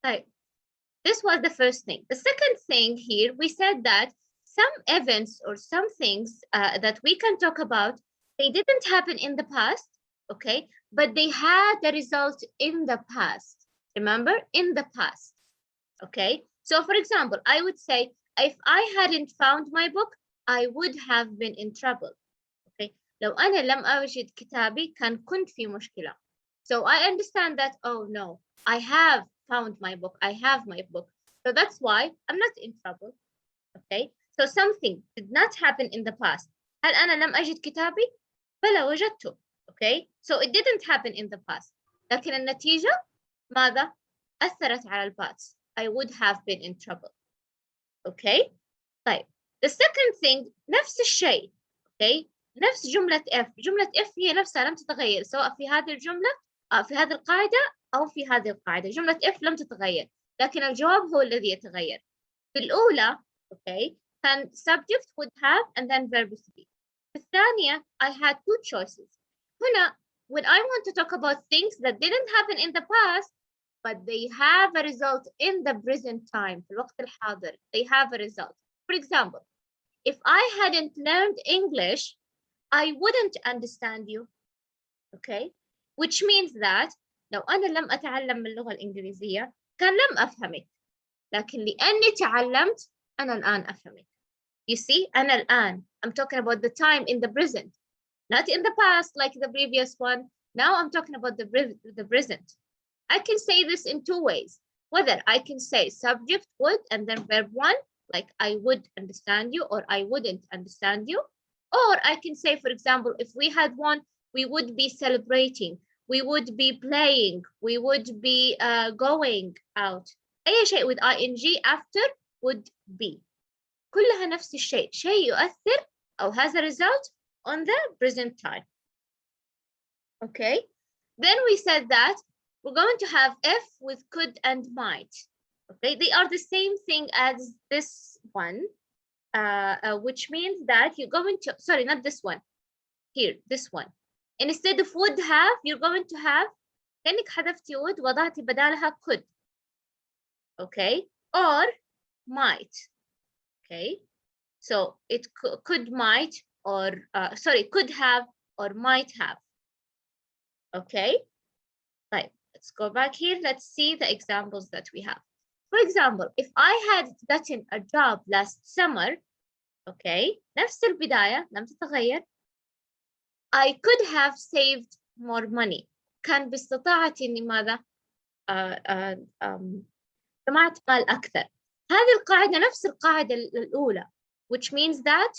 طيب. This was the first thing. The second thing here, we said that some events or some things that we can talk about, they didn't happen in the past, okay? But they had the result in the past. Remember, in the past, okay? So for example, I would say, if I hadn't found my book, I would have been in trouble, okay? لو أنا لم أجد كتابي كنت في مشكلة. So I understand that, oh no, I have found my book, I have my book. So that's why I'm not in trouble, okay? So something did not happen in the past. هل أنا لم أجد كتابي؟ بلى وجدته, okay? So it didn't happen in the past. لكن النتيجة ماذا؟ أثرت على الpast. I would have been in trouble, okay? طيب. The second thing, نفس الشيء, okay? نفس جملة if. جملة if هي نفسها لم تتغير سواء في هذه الجملة في هذه القاعدة أو في هذه القاعدة. جملة if لم تتغير لكن الجواب هو الذي يتغير. في الأولى okay كان subject would have and then verb to be. في الثانية I had two choices. هنا when I want to talk about things that didn't happen in the past but they have a result in the present time في الوقت الحاضر, they have a result. For example, if I hadn't learned English I wouldn't understand you, okay? Which means that لو أنا لم أتعلم اللغة الإنجليزية كان لم أفهمك، لكن لأني تعلمت أنا الآن أفهمك. You see, أنا الآن. I'm talking about the time in the present, not in the past like the previous one. Now I'm talking about the present. I can say this in two ways. Whether I can say subject would and then verb one, like I would understand you or I wouldn't understand you. Or I can say, for example, if we had one, we would be celebrating, we would be playing, we would be going out. أي شيء with ing after would be. كلها نفس الشيء. شيء يؤثر أو has a result on the present time. Okay. Then we said that we're going to have if with could and might. Okay. They are the same thing as this one. Which means that you're going to, sorry, not this one, here, this one. Instead of would have, you're going to have, كأنك حذفتي would وضعتي بدالها could, okay, or might, okay. So it could might or, sorry, could have or might have, okay. Right, let's go back here. Let's see the examples that we have. For example, if I had gotten a job last summer, okay, نفس البداية لم تتغير. I could have saved more money. كان باستطاعتي إني ماذا؟ جمعت مال أكثر. هذه القاعدة نفس القاعدة الأولى, which means that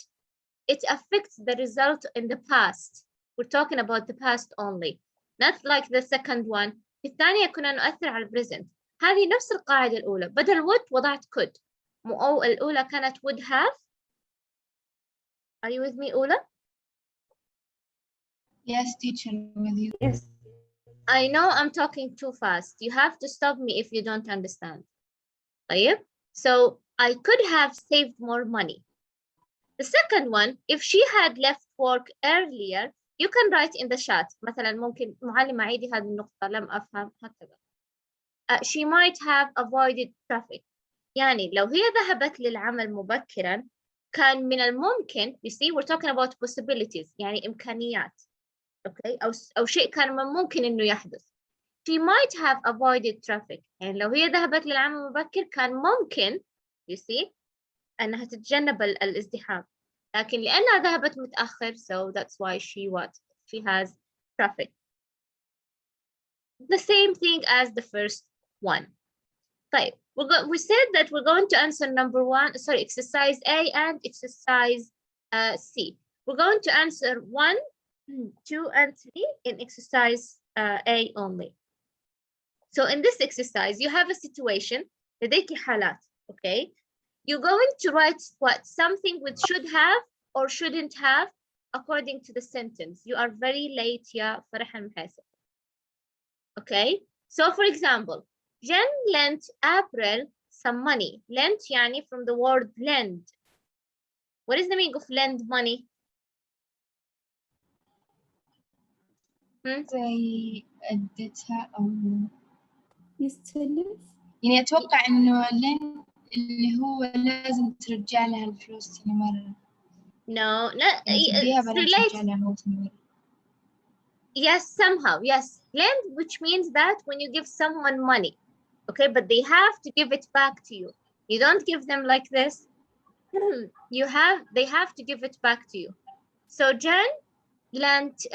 it affects the result in the past. We're talking about the past only, not like the second one. في الثانية كنا نؤثر على present. هذه نفس القاعدة الأولى. بدل would وضعت could. أو الأولى كانت would have. Are you with me, Ula? Yes, teacher, with you. Yes. I know I'm talking too fast. You have to stop me if you don't understand. طيب? So I could have saved more money. The second one, if she had left work earlier, you can write in the chat. مثلا ممكن معلم عيدي هذه النقطة لم أفهم هكذا. She might have avoided traffic. يعني لو هي ذهبت للعمل مبكرا كان من الممكن, you see, we're talking about possibilities, يعني إمكانيات, okay, أو شيء كان من ممكن إنه يحدث. She might have avoided traffic. يعني لو هي ذهبت للعمل مبكر كان ممكن, you see, أنها تتجنب الازدحام. لكن لأنها ذهبت متأخر, so that's why she has traffic. The same thing as the first one. طيب, we said that we're going to answer number one, sorry, exercise A and exercise C. We're going to answer 1, 2, and 3 in exercise A only. So in this exercise, you have a situation, لديك حالات, okay? You're going to write what? Something with should have or shouldn't have according to the sentence. You are very late, يا فرح المحاسب. Okay? So for example, Jen lent April some money. Lent يعني from the word lend. What is the meaning of lend money? زي اديتها أو يستلف. يعني أتوقع إنه لين اللي هو لازم ترجع لها الفلوس ثاني مرة. No, no, يعني تديها it بعدين ترجع relates. لها هو ثاني مرة. Yes, somehow, yes. Lend, which means that when you give someone money, okay, but they have to give it back to you. You don't give them like this. They have to give it back to you. So Jen lent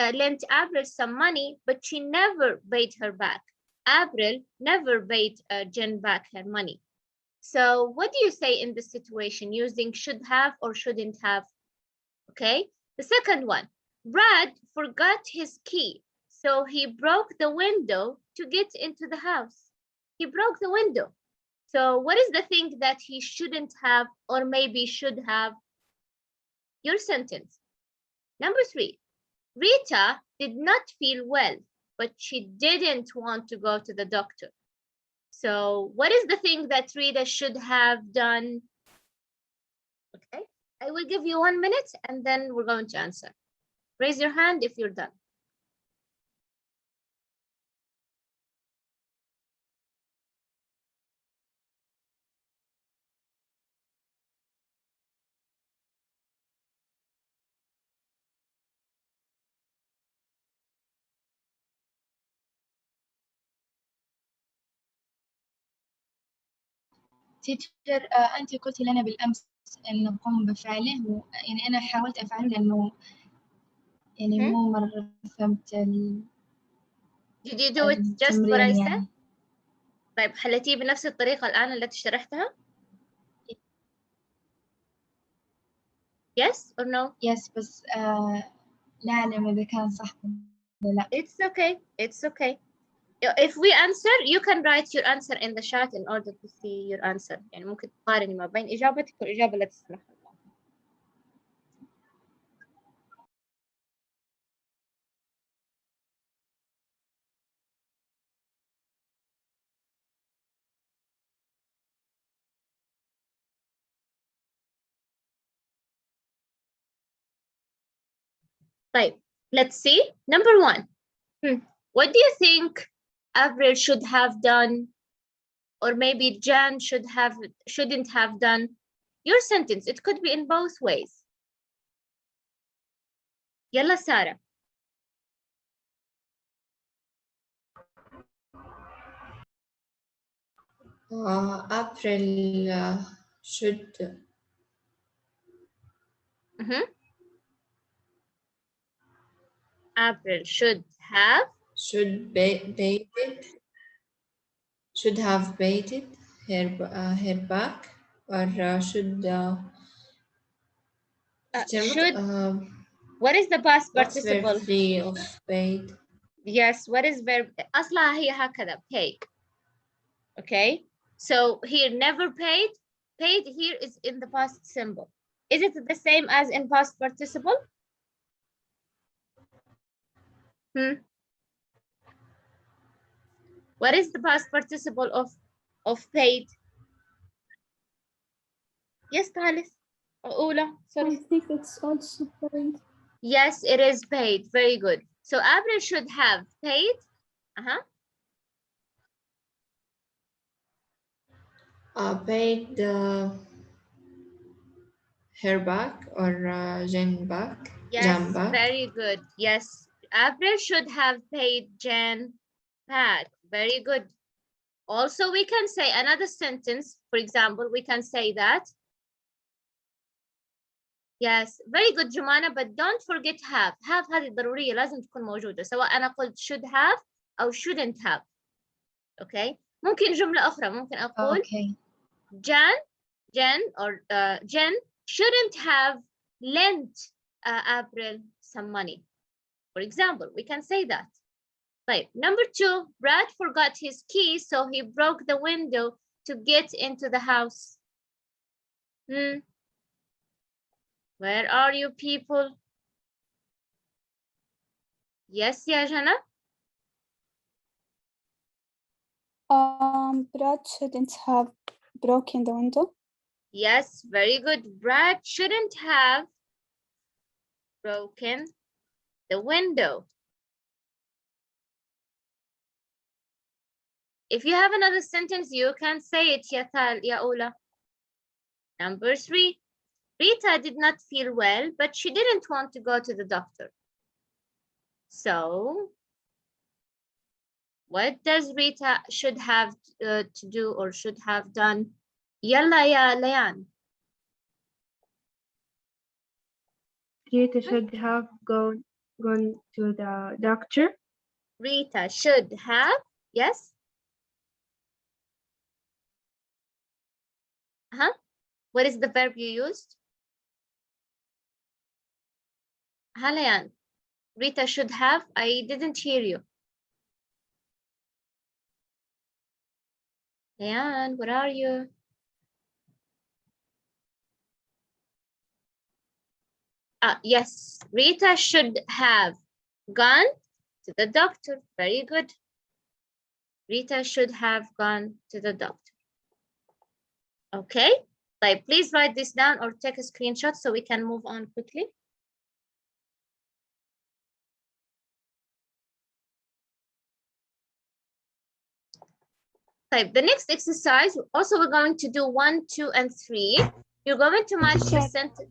April some money, but she never paid her back. April never paid Jen back her money. So what do you say in this situation using should have or shouldn't have? Okay. The second one, Brad forgot his key, so he broke the window to get into the house. He broke the window. So what is the thing that he shouldn't have or maybe should have? Your sentence. Number 3, Rita did not feel well, but she didn't want to go to the doctor. So what is the thing that Rita should have done? Okay, I will give you 1 minute and then we're going to answer. Raise your hand if you're done. تيتشر أنت قلتي لنا بالأمس إنه قم بفعله، يعني أنا حاولت أفعله لأنه يعني مو مرة فهمت Did you do it just what I التمرين said? يعني. طيب حلتيه بنفس الطريقة الآن التي شرحتها؟ Yes or no? يس بس لا أعلم إذا كان صح ولا لا. It's okay. It's okay. If we answer, you can write your answer in the chat in order to see your answer. يعني ممكن تقارني ما بين إجابتك والإجابة التي سمحها الله. طيب, let's see. Number 1. What do you think Avril should have done, or maybe Jan shouldn't have done? Your sentence. It could be in both ways. يلا سارة. April should April should have baited her back, or should should. What is the past what's verb participle? 3 of paid? Yes, what is verb? أصلها هي هكذا, pay. Okay, so here never paid. Paid here is in the past simple. Is it the same as in past participle? What is the past participle of paid? Yes, Thalys. Ola, sorry. I think it's also paid. Yes, it is paid. Very good. So April should have paid. Paid her back, or Jen back. Yes, Jan back. very good. Yes, April should have paid Jan back. Very good. Also, we can say another sentence. For example, we can say that. Yes, very good, Jumana, but don't forget have. Have هذه ضرورية لازم تكون موجودة سواء أنا قلت should have أو shouldn't have. Okay. ممكن جملة أخرى ممكن أقول Okay. Jen shouldn't have lent April some money. For example, we can say that. Right. Number 2, Brad forgot his key, so he broke the window to get into the house. Where are you people? Yes, Yajana? Brad shouldn't have broken the window. Yes, very good. Brad shouldn't have broken the window. If you have another sentence, you can say it, ya Ola. Number 3, Rita did not feel well, but she didn't want to go to the doctor. So, what does Rita should have to do or should have done? Yalla ya Layan. Rita should have gone to the doctor. Rita should have, yes? What is the verb you used? Halayan. Rita should have, I didn't hear you. Layan, where are you? Yes, Rita should have gone to the doctor. Very good. Rita should have gone to the doctor. Okay, like, please write this down or take a screenshot so we can move on quickly. Type the next exercise. Also, we're going to do 1, 2, and 3. You're going to match the sentence.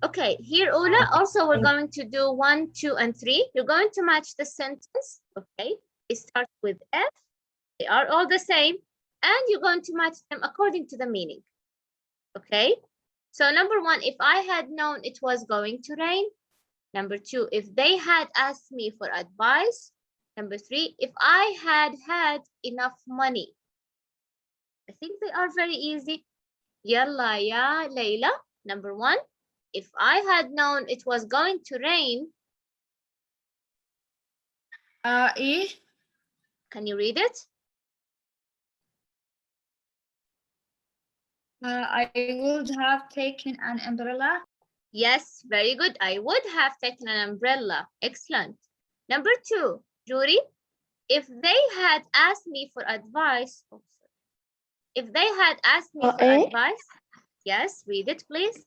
Okay, here, Ola, also we're going to do 1, 2, and 3. You're going to match the sentence, okay? It starts with F. They are all the same. And you're going to match them according to the meaning, okay? So number 1, if I had known it was going to rain. Number 2, if they had asked me for advice. Number 3, if I had enough money. I think they are very easy. Yalla ya Layla. Number 1, if I had known it was going to rain. إيه. Can you read it? I would have taken an umbrella. Yes, very good. I would have taken an umbrella. Excellent. Number 2, Juri, if they had asked me for advice. If they had asked me for advice. Yes, read it, please.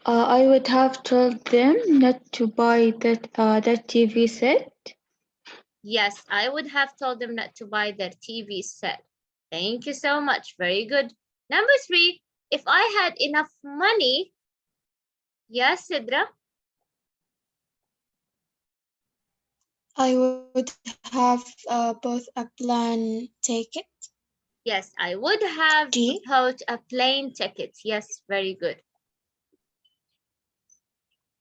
I would have told them not to buy that TV set. Yes, I would have told them not to buy their TV set. Thank you so much. Very good. Number 3, if I had enough money. Yes, Sidra? I would have bought a plane ticket. Yes, I would have bought a plane ticket. Yes, very good.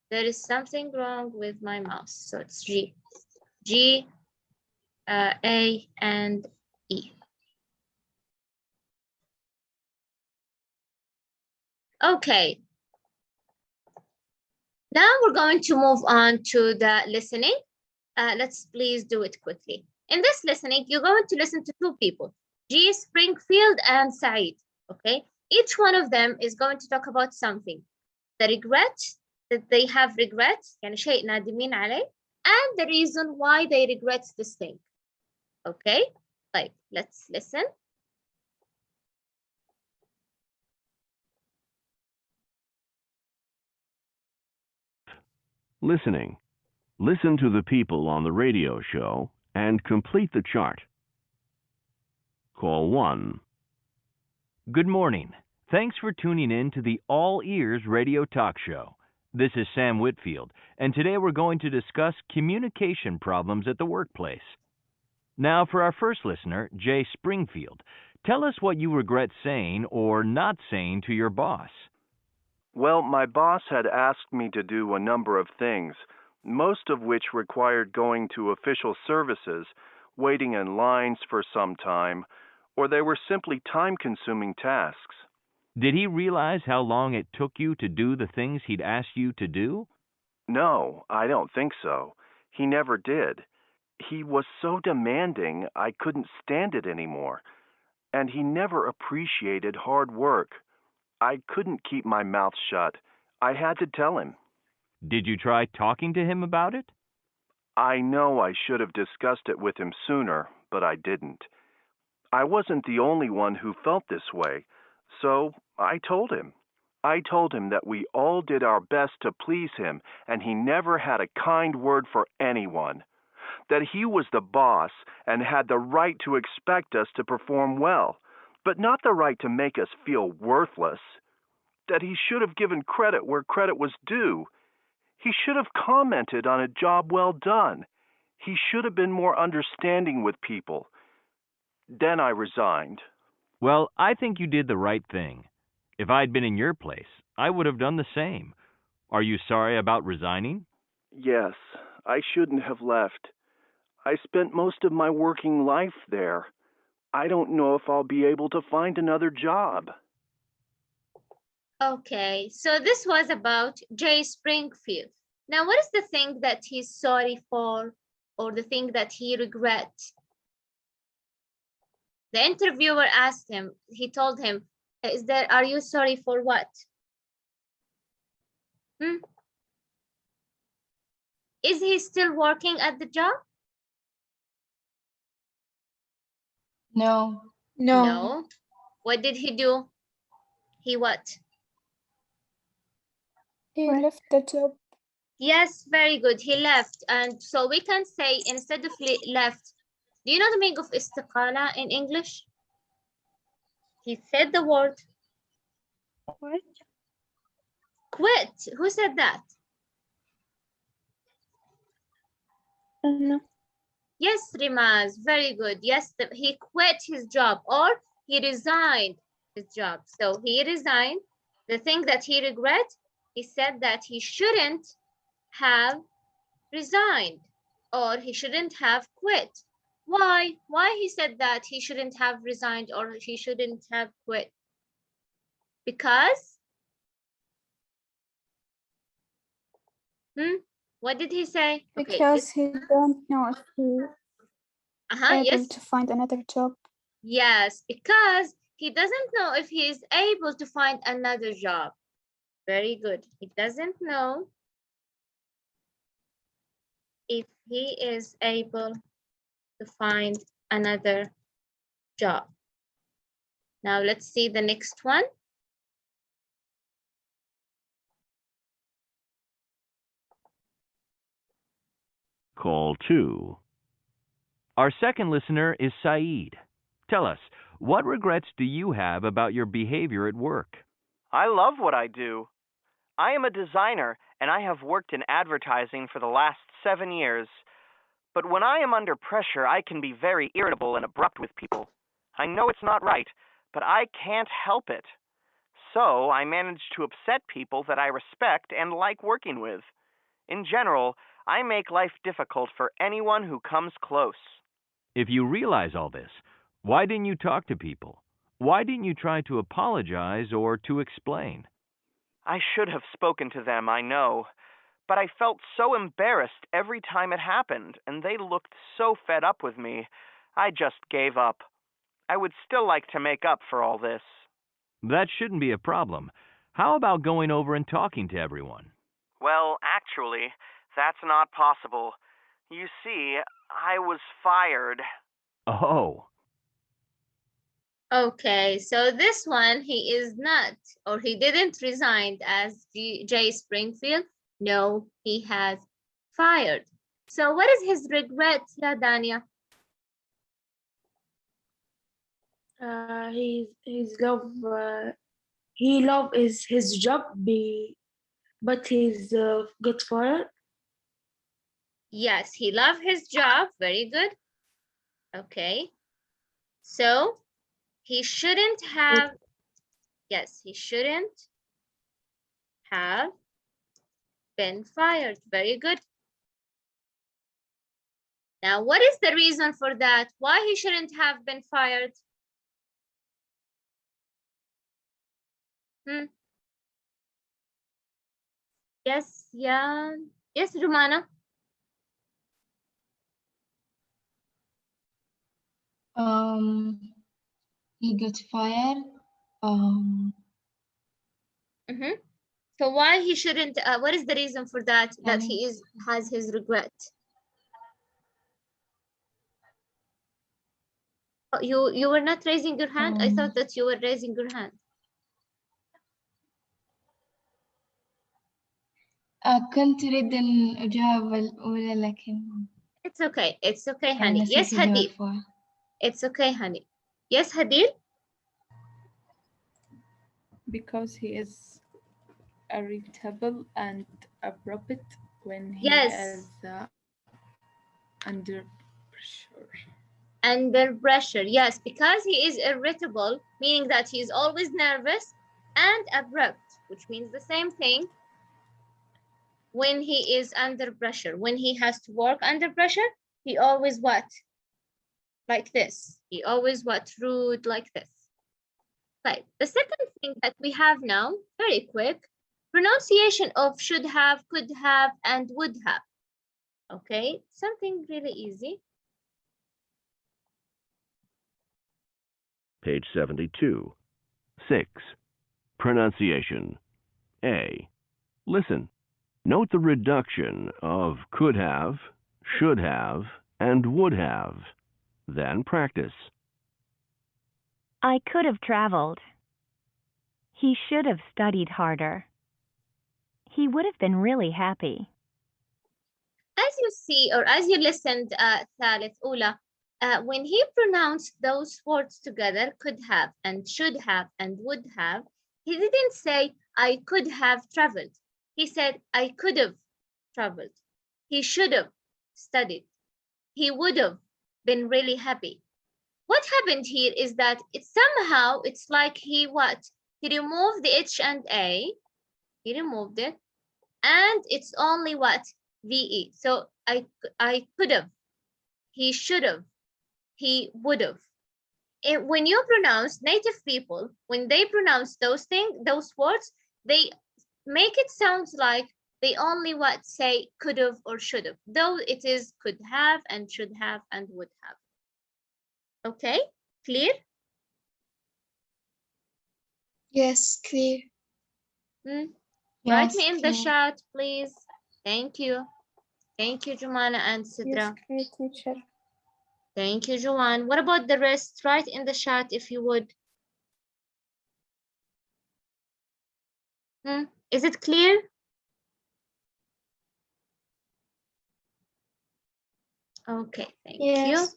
There is something wrong with my mouse, so it's G. G, A, and E. Okay. Now we're going to move on to the listening. Let's please do it quickly. In this listening, you're going to listen to 2 people, G, Springfield, and Saeed. Okay, each one of them is going to talk about something. The regret, that they have regrets, يعني شيء نادمين عليه, and the reason why they regret this thing. Okay, like, let's listen. Listening. Listen to the people on the radio show and complete the chart. Call 1. Good morning. Thanks for tuning in to the All Ears Radio Talk Show. This is Sam Whitfield, and today we're going to discuss communication problems at the workplace. Now, for our first listener, Jay Springfield, tell us what you regret saying or not saying to your boss. Well, my boss had asked me to do a number of things, most of which required going to official services, waiting in lines for some time, or they were simply time-consuming tasks. Did he realize how long it took you to do the things he'd asked you to do? No, I don't think so. He never did. He was so demanding, I couldn't stand it anymore. And he never appreciated hard work. I couldn't keep my mouth shut. I had to tell him. Did you try talking to him about it? I know I should have discussed it with him sooner, but I didn't. I wasn't the only one who felt this way, so I told him. I told him that we all did our best to please him, and he never had a kind word for anyone. That he was the boss and had the right to expect us to perform well, but not the right to make us feel worthless. That he should have given credit where credit was due. He should have commented on a job well done. He should have been more understanding with people. Then I resigned. Well, I think you did the right thing. If I'd been in your place, I would have done the same. Are you sorry about resigning? Yes, I shouldn't have left. I spent most of my working life there. I don't know if I'll be able to find another job. Okay, so this was about Jay Springfield. Now, what is the thing that he's sorry for, or the thing that he regrets? The interviewer asked him, he told him, are you sorry for what? Is he still working at the job? No. No. What did he do? He what? He left the job. Yes, very good. He left. And so we can say instead of left, do you know the meaning of istiqala in English? He said the word. What? Quit. Who said that? No. Yes, Rimaz. Very good. Yes, he quit his job or he resigned his job. So he resigned. The thing that he regrets, he said that he shouldn't have resigned or he shouldn't have quit. Why? Why he said that he shouldn't have resigned or he shouldn't have quit? Because? What did he say? Because he don't know if he able yes. to find another job. Yes, because he doesn't know if he is able to find another job. Very good. He doesn't know if he is able to find another job. Now let's see the next one. Call 2. Our second listener is Saeed. Tell us, what regrets do you have about your behavior at work? I love what I do. I am a designer, and I have worked in advertising for the last 7 years. But when I am under pressure, I can be very irritable and abrupt with people. I know it's not right, but I can't help it. So I manage to upset people that I respect and like working with. In general, I make life difficult for anyone who comes close. If you realize all this, why didn't you talk to people? Why didn't you try to apologize or to explain? I should have spoken to them, I know. But I felt so embarrassed every time it happened, and they looked so fed up with me. I just gave up. I would still like to make up for all this. That shouldn't be a problem. How about going over and talking to everyone? Well, actually, that's not possible. You see, I was fired. Oh. Okay, so this one, he is not, or he didn't resign as Jay Springfield. No, he has fired. So what is his regret, ya Dania? He love is his job, but he's got fired. Yes, he loved his job. Very good. Okay. So he shouldn't have, yes, he shouldn't have been fired. Very good. Now, what is the reason for that? Why he shouldn't have been fired? Yes, yeah. Yes, Rumana. He got fired. So why he shouldn't, what is the reason for that, that he has his regret? Oh, you were not raising your hand? I thought that you were raising your hand. كنت أريد أن أجاوب الأولى لكن It's okay. It's okay, كان honey. Yes, نسيت أجاوب Hadid. فوق. It's okay, honey. Yes, Hadid. Because he is irritable and abrupt when he Yes. is under pressure. Under pressure. Yes, because he is irritable, meaning that he is always nervous, and abrupt, which means the same thing. When he is under pressure, when he has to work under pressure, he always what? Like this. He always what? Rude like this. Right. The second thing that we have now, very quick, pronunciation of should have, could have, and would have. Okay, something really easy. Page 72. 6. Pronunciation. A. Listen. Note the reduction of could have, should have, and would have. Then practice. I could have traveled. He should have studied harder. He would have been really happy. As you see, or as you listened, ثالث أولى, when he pronounced those words together, could have and should have and would have, he didn't say, I could have traveled. He said, I could have traveled. He should have studied. He would have been really happy. What happened here is that it's like he what? He removed the H and A. He removed it. And it's only what? VE. So I could have. He should have. He would have. When you pronounce, native people, when they pronounce those words, they make it sound like they only what? Say could have or should have, though it is could have and should have and would have. Okay, clear? Yes, clear. Write me in the chat, please. Thank you. Thank you, Jumana and Sidra. Yes, clear, teacher. Thank you, Joanne. What about the rest? Write in the chat if you would. Is it clear? Okay, thank you.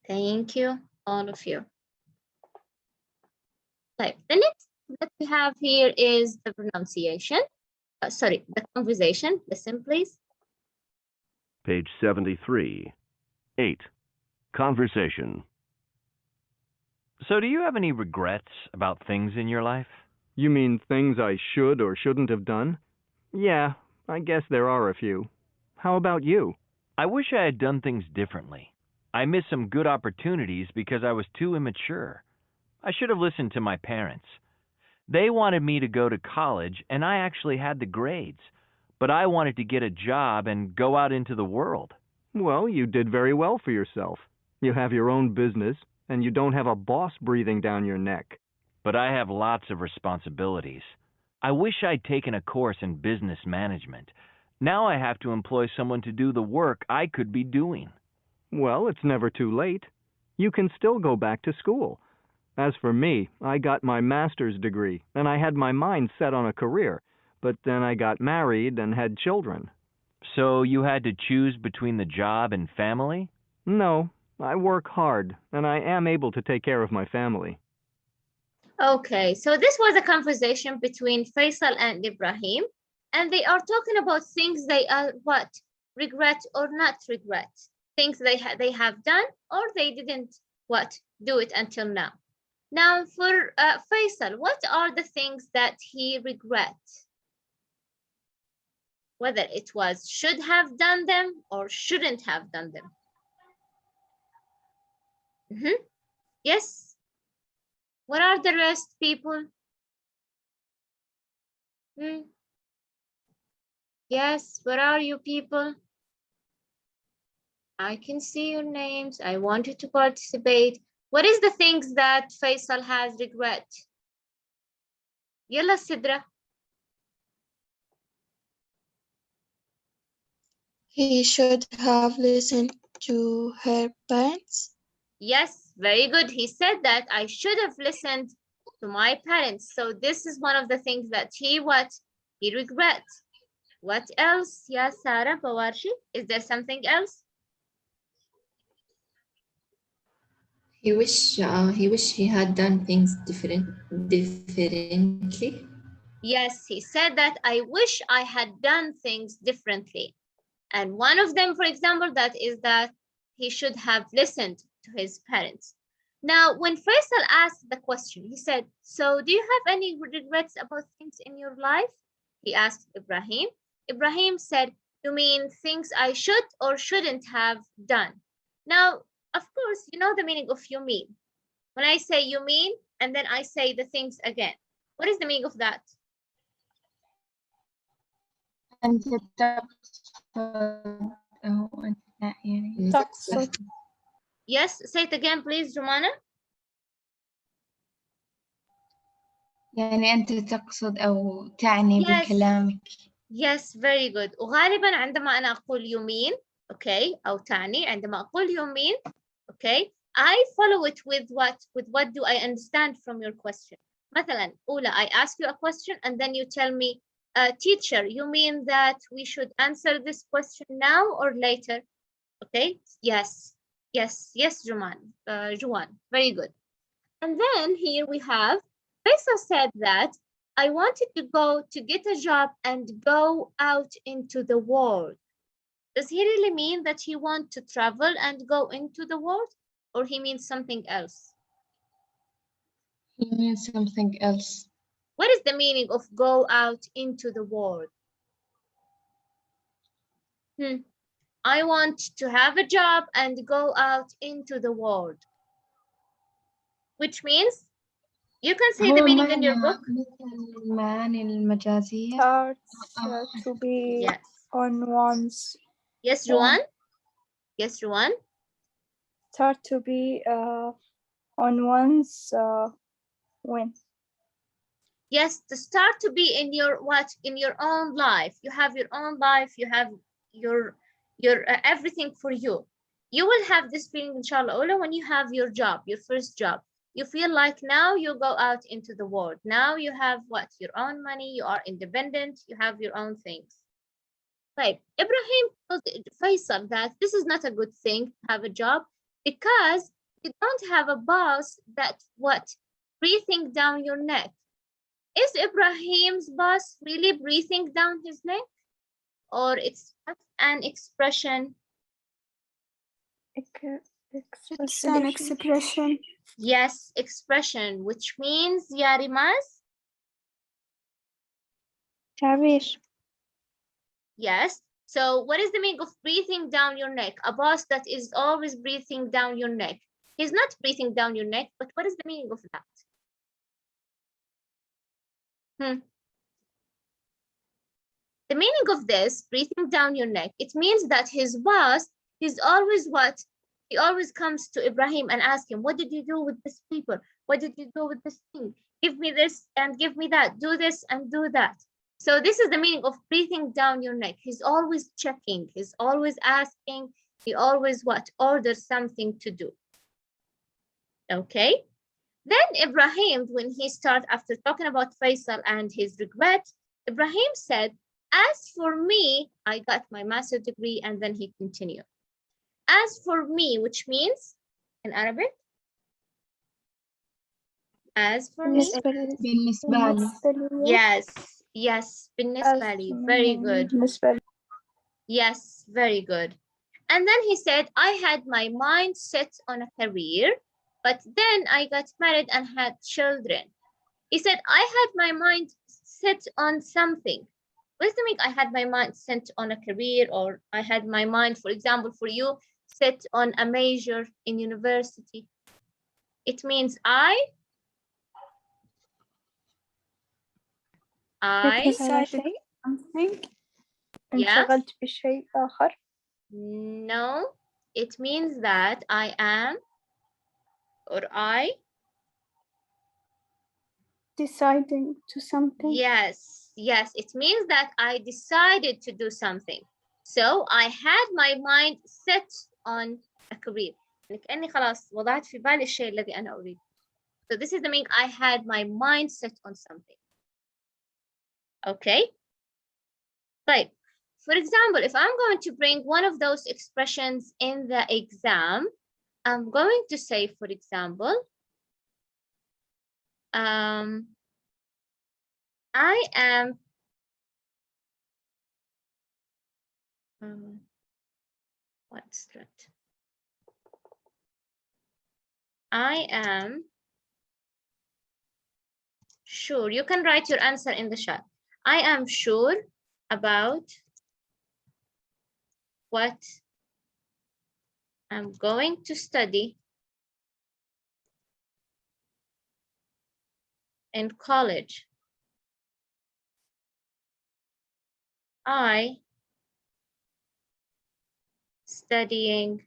Thank you, all of you. Right. The next that we have here is the pronunciation. Sorry, the conversation. Listen, please. Page 73. 8. Conversation. So do you have any regrets about things in your life? You mean things I should or shouldn't have done? Yeah, I guess there are a few. How about you? I wish I had done things differently. I missed some good opportunities because I was too immature. I should have listened to my parents. They wanted me to go to college, and I actually had the grades. But I wanted to get a job and go out into the world. Well, you did very well for yourself. You have your own business, and you don't have a boss breathing down your neck. But I have lots of responsibilities. I wish I'd taken a course in business management. Now I have to employ someone to do the work I could be doing. Well, it's never too late. You can still go back to school. As for me, I got my master's degree, and I had my mind set on a career. But then I got married and had children. So you had to choose between the job and family? No, I work hard, and I am able to take care of my family. Okay, so this was a conversation between Faisal and Ibrahim, and they are talking about things they are what? Regret or not regret. Things they have done or they didn't what? Do it until now. Now for Faisal, what are the things that he regrets? Whether it was should have done them or shouldn't have done them. Yes. What are the rest, people? Yes, where are you people? I can see your names. I want you to participate. What is the things that Faisal has regret? Yalla Sidra. He should have listened to her parents. Yes, very good. He said that I should have listened to my parents. So this is one of the things that he regrets. What else? يا سارة بوارشي. Is there something else? He wish he had done things differently. Yes, he said that I wish I had done things differently. And one of them, for example, that is that he should have listened to his parents. Now, when Faisal asked the question, he said, so do you have any regrets about things in your life? He asked Ibrahim. Ibrahim said, you mean things I should or shouldn't have done? Now, of course, you know the meaning of you mean. When I say you mean, and then I say the things again. What is the meaning of that? أنت تقصد أو أنت يعني تقصد. Yes, say it again, please, Romana. يعني أنت تقصد أو تعني Yes. بكلامك. Yes, very good. وغالبا عندما أنا أقول you mean, okay, أو تعني عندما أقول you mean, okay, I follow it with what? With what do I understand from your question? مثلا, Ula, I ask you a question and then you tell me, teacher, you mean that we should answer this question now or later? Okay, yes, yes, yes, Juwan, very good. And then here we have, Faisal said that I wanted to go to get a job and go out into the world. Does he really mean that he wants to travel and go into the world? Or he means something else? He means something else. What is the meaning of go out into the world? I want to have a job and go out into the world. Which means, you can say the meaning in your book. مثل المعاني المجازية. Starts to be yes. on one's. Yes, Ruan? Yes, Ruan? Start to be on one's when. Yes, to start to be in your what? In your own life. You have your own life. You have your everything for you. You will have this feeling, inshallah, Ola, when you have your job, your first job. You feel like now you go out into the world. Now you have what? Your own money. You are independent. You have your own things. Right. Ibrahim told Faisal that this is not a good thing to have a job because you don't have a boss that what? Breathing down your neck. Is Ibrahim's boss really breathing down his neck? Or it's just an expression? It's an expression. Yes, expression, which means, ya Rimaz? تعبير. Yes. So what is the meaning of breathing down your neck? A boss that is always breathing down your neck. He's not breathing down your neck, but what is the meaning of that? The meaning of this, breathing down your neck, it means that his boss, he's always what? He always comes to Ibrahim and asks him, what did you do with this paper? What did you do with this thing? Give me this and give me that. Do this and do that. So this is the meaning of breathing down your neck. He's always checking. He's always asking. He always what? Orders something to do. Okay. Then Ibrahim, when he started after talking about Faisal and his regret, Ibrahim said, as for me, I got my master's degree, and then he continued. As for me, which means in Arabic, as for me. Yes, yes, بالنسبة لي. Very good. Yes, very good. And then he said, I had my mind set on a career, but then I got married and had children. He said, I had my mind set on something. What does it mean? I had my mind set on a career, or I had my mind, for example, for you, set on a major in university. It means I decided something. انشغلت بشيء آخر. No, it means that I am, or I deciding to something. Yes, yes, it means that I decided to do something. So I had my mind set on a career. كأني خلاص وضعت في بالي الشيء الذي أنا أريد. So this is the meaning, I had my mind set on something. Okay. طيب for example, if I'm going to bring one of those expressions in the exam, I'm going to say, for example, I am what's that? I am sure. You can write your answer in the chat. I am sure about what I'm going to study in college. I studying,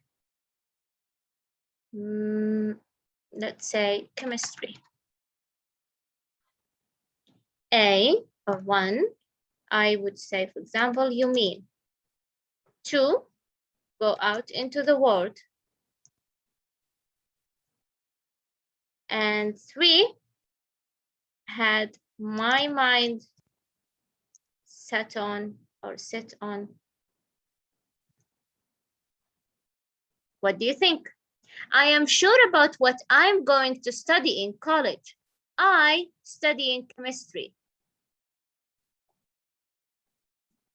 let's say, chemistry. A, or 1, I would say, for example, you mean. 2, go out into the world. And 3, had my mind set on. What do you think? I am sure about what I'm going to study in college. I study in chemistry.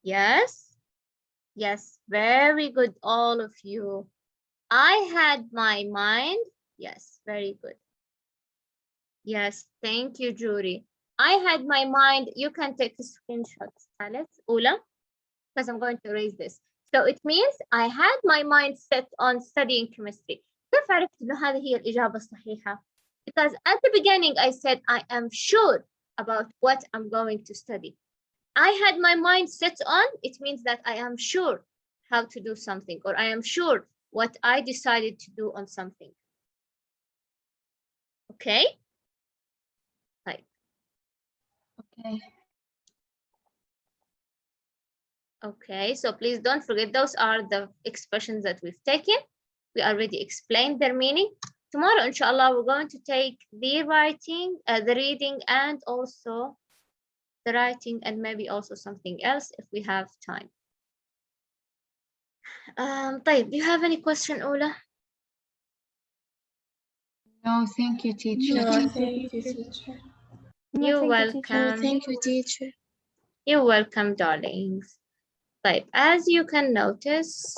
Yes? Yes, very good, all of you. I had my mind. Yes, very good. Yes, thank you, Jury. I had my mind. You can take a screenshot, Alex, Ula, because I'm going to erase this. So it means I had my mind set on studying chemistry. كيف عرفت إنه هذه هي الإجابة الصحيحة? Because at the beginning I said I am sure about what I'm going to study. I had my mind set on, it means that I am sure how to do something, or I am sure what I decided to do on something. Okay? Right. Okay. Okay, so please don't forget, those are the expressions that we've taken. We already explained their meaning. Tomorrow, inshallah, we're going to take the writing, the reading, and also the writing, and maybe also something else if we have time. طيب, do you have any question, Ola? No, thank you, teacher. No, thank you, teacher. You're welcome. Thank you, teacher. You're welcome, darlings. طيب, as you can notice,